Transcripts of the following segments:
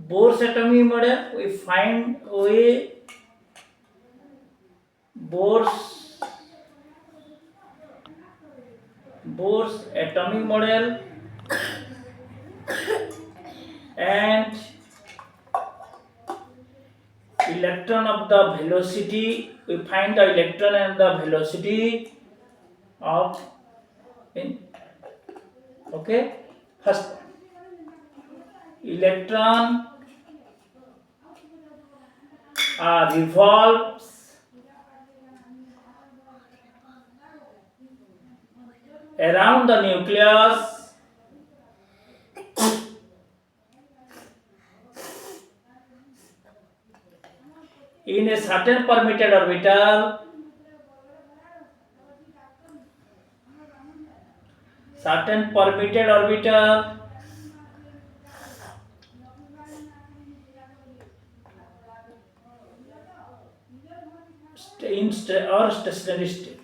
Bohr's atomic model, we find Bohr's atomic model and electron of the velocity. We find the electron and the velocity of okay. First, electron revolves around the nucleus in a certain permitted orbital. Or stationary state.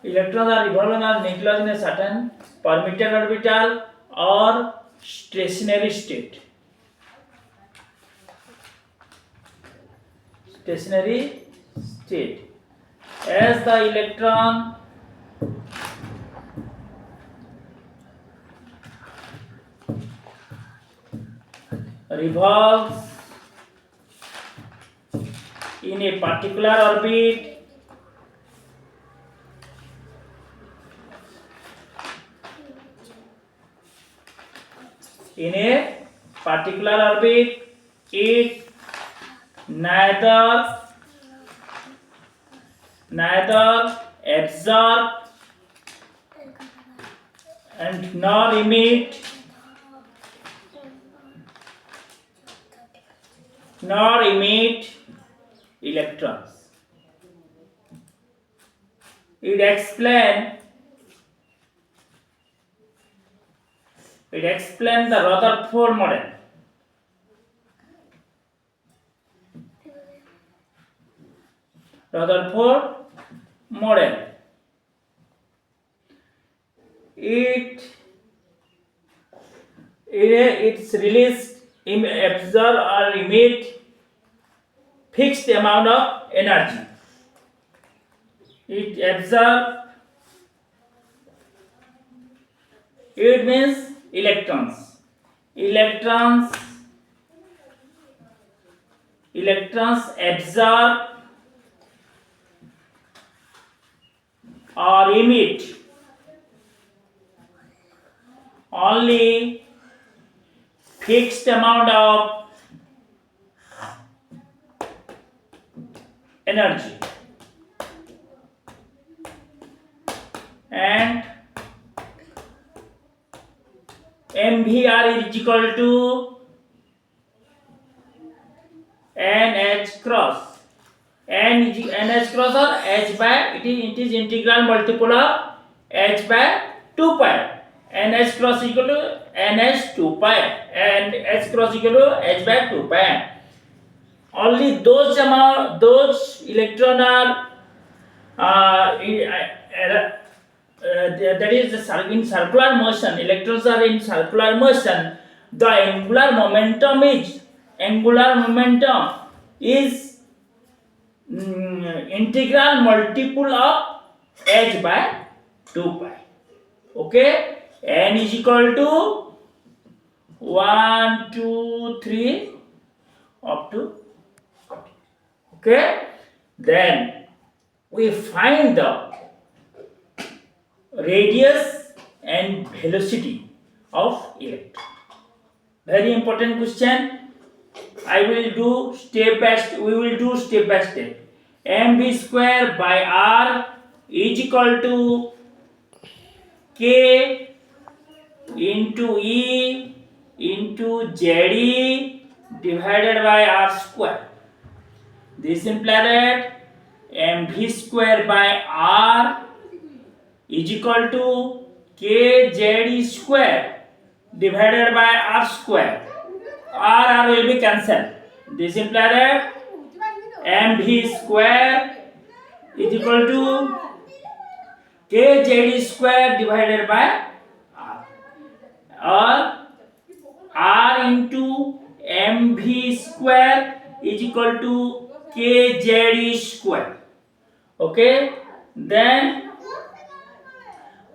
Electrons are revolving around nucleus in a certain permitted orbital or stationary state. As the electron revolves in a particular orbit, it neither absorb and nor emit electrons. It explains the Rutherford model. It's released, absorb or emit fixed amount of energy. It absorb. It means electrons. Electrons absorb or emit only fixed amount of energy, and MVR is equal to NH cross. NH cross or H by it is integral multiple of H by 2 pi. NH cross equal to NH 2 pi and H cross equal to H by 2 pi. Only those electron are that is in circular motion. Electrons are in circular motion. The angular momentum is integral multiple of H by 2 pi. Okay, N is equal to 1, 2, 3 up to 40. Okay, then we find the radius and velocity of electron. Very important question. We will do step by step. mv square by r is equal to k into E into ZE divided by R square. This implies that mv square by R is equal to KZE square divided by R square. R will be cancelled. This implies that mv square is equal to KZE square divided by R, or R into mv square is equal to kz square. Okay, then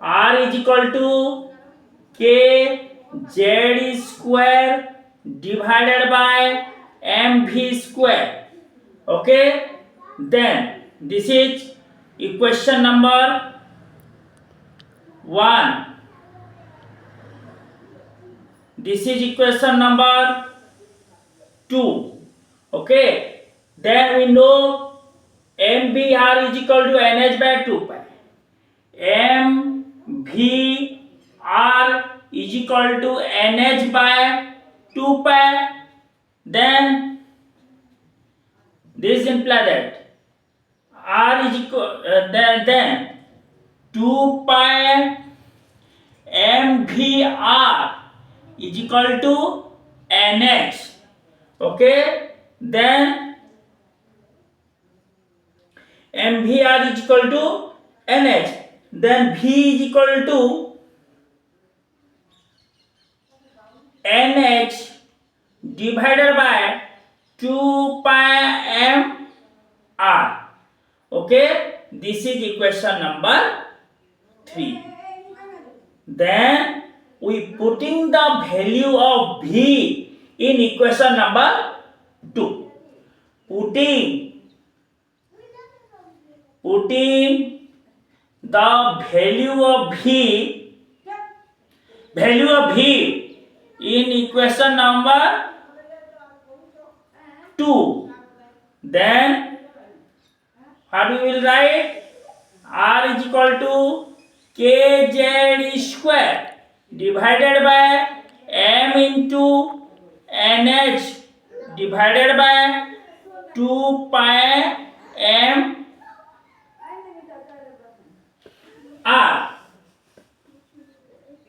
r is equal to kz square divided by mv square. Okay, then this is equation number 1. This is equation number 2. Okay, then we know mvr is equal to nh by 2 pi. mvr is equal to nh by 2 pi. Then this implies that r is equal then 2 pi mvr is equal to nh. Okay, then mvr is equal to nh, then v is equal to nh divided by 2 pi mr. Okay, this is equation number 3. Then we putting the value of v in equation number 2. Putting the value of v in equation number 2. Then what we will write? R is equal to kz square divided by m into nh divided by 2 pi m r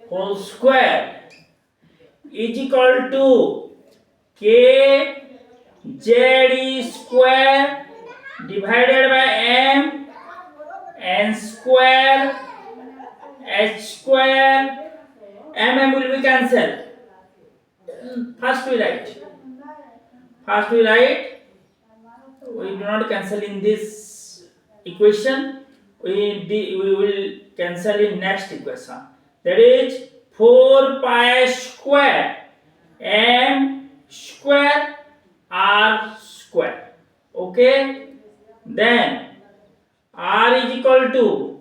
whole square is equal to kz square divided by m n square h square. Mm will be cancelled. First we write. We do not cancel in this equation. We will cancel in next equation. That is 4 pi square m square r square. Okay, then r is equal to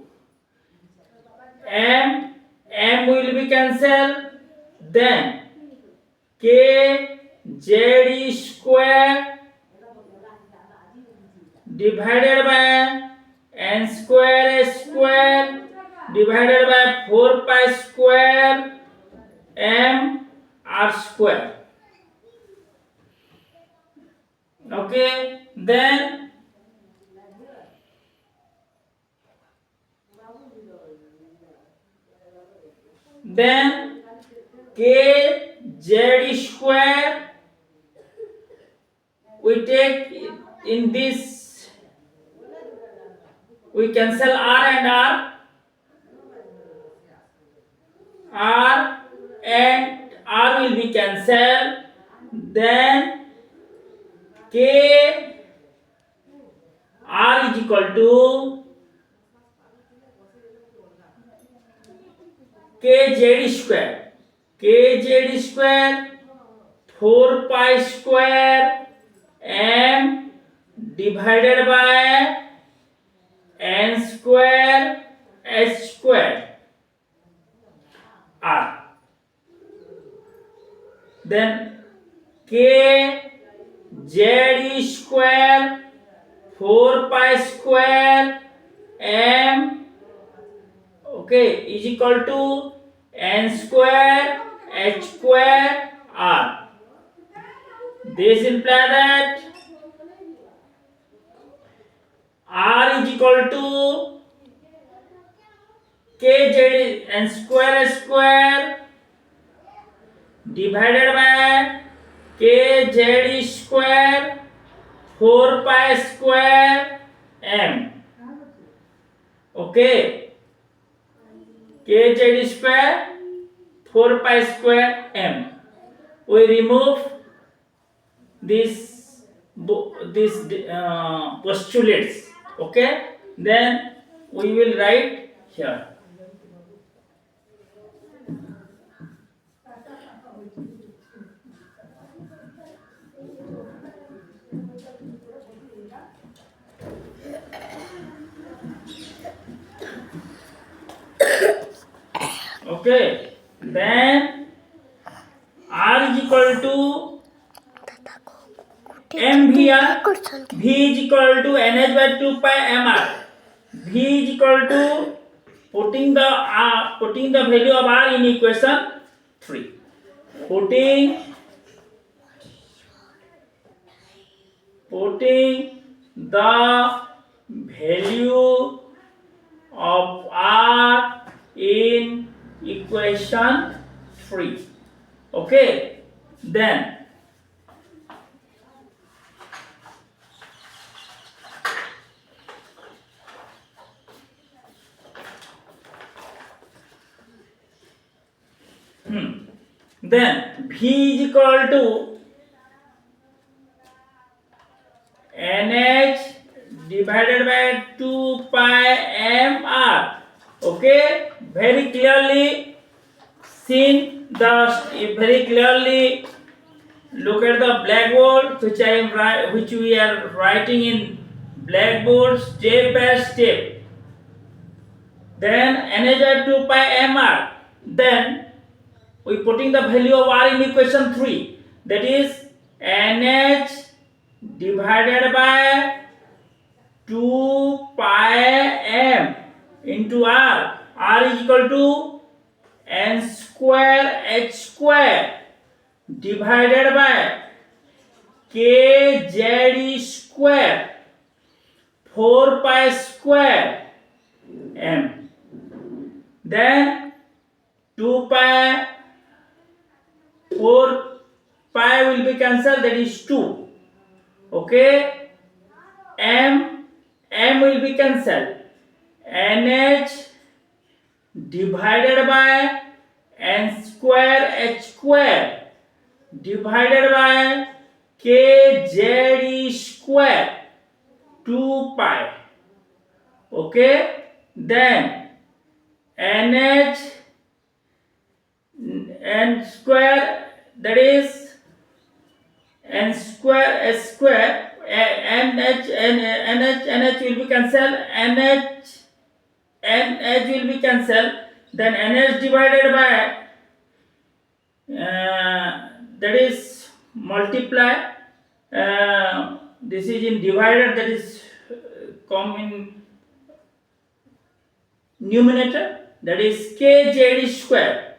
m will be cancelled, then kz square divided by n square h square divided by 4 pi square m r square. Okay, then kz square we take in this, we cancel r and r will be cancelled, then k r is equal to kz square 4 pi square m divided by n square h square r. Then kz square 4 pi square m, okay, is equal to n square h square r. This implies that r is equal to kz n square h square divided by kz square 4 pi square m. Okay, kz square 4 pi square m. We remove this postulates. Okay, then we will write here. Okay, then R is equal to MVR, V is equal to NH by 2 pi MR. V is equal to putting the value of R in equation 3. Putting the value of R in equation 3. Okay, then then V is equal to NH divided by 2 pi MR. Okay, very clearly look at the blackboard which we are writing in blackboard step by step. Then NH at 2 pi MR. Then we putting the value of R in equation 3, that is NH divided by 2 pi M into R. R is equal to N square H square divided by KZ square 4 pi square M. Then 2 pi 4 pi will be cancelled, that is 2. Okay, M will be cancelled. NH divided by N square H square divided by KZ square 2 pi. Okay, then NH N square, that is N square S square, NH will be cancelled, NH will be cancelled, then NH divided by that is multiply, this is in divided, that is come in numerator, that is KZ square,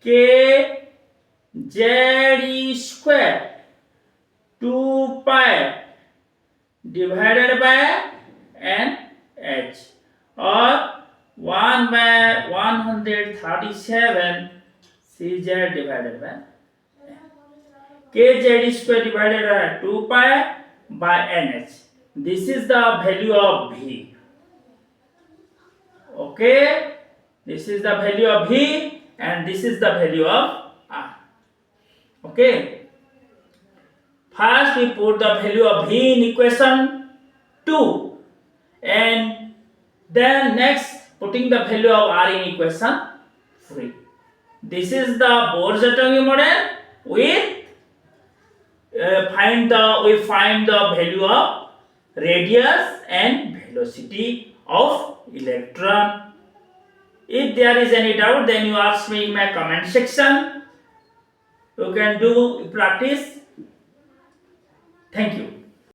KZ square 2 pi divided by NH, or 1 by 137 CZ divided by KZ square divided by 2 pi by NH. This is the value of V. Okay, this is the value of V and this is the value of R. Okay, first we put the value of V in equation 2 and then next putting the value of R in equation 3. This is the Bohr-Zattornyi model with we find the value of radius and velocity of electron. If there is any doubt, then you ask me in my comment section. You can do practice. Thank you.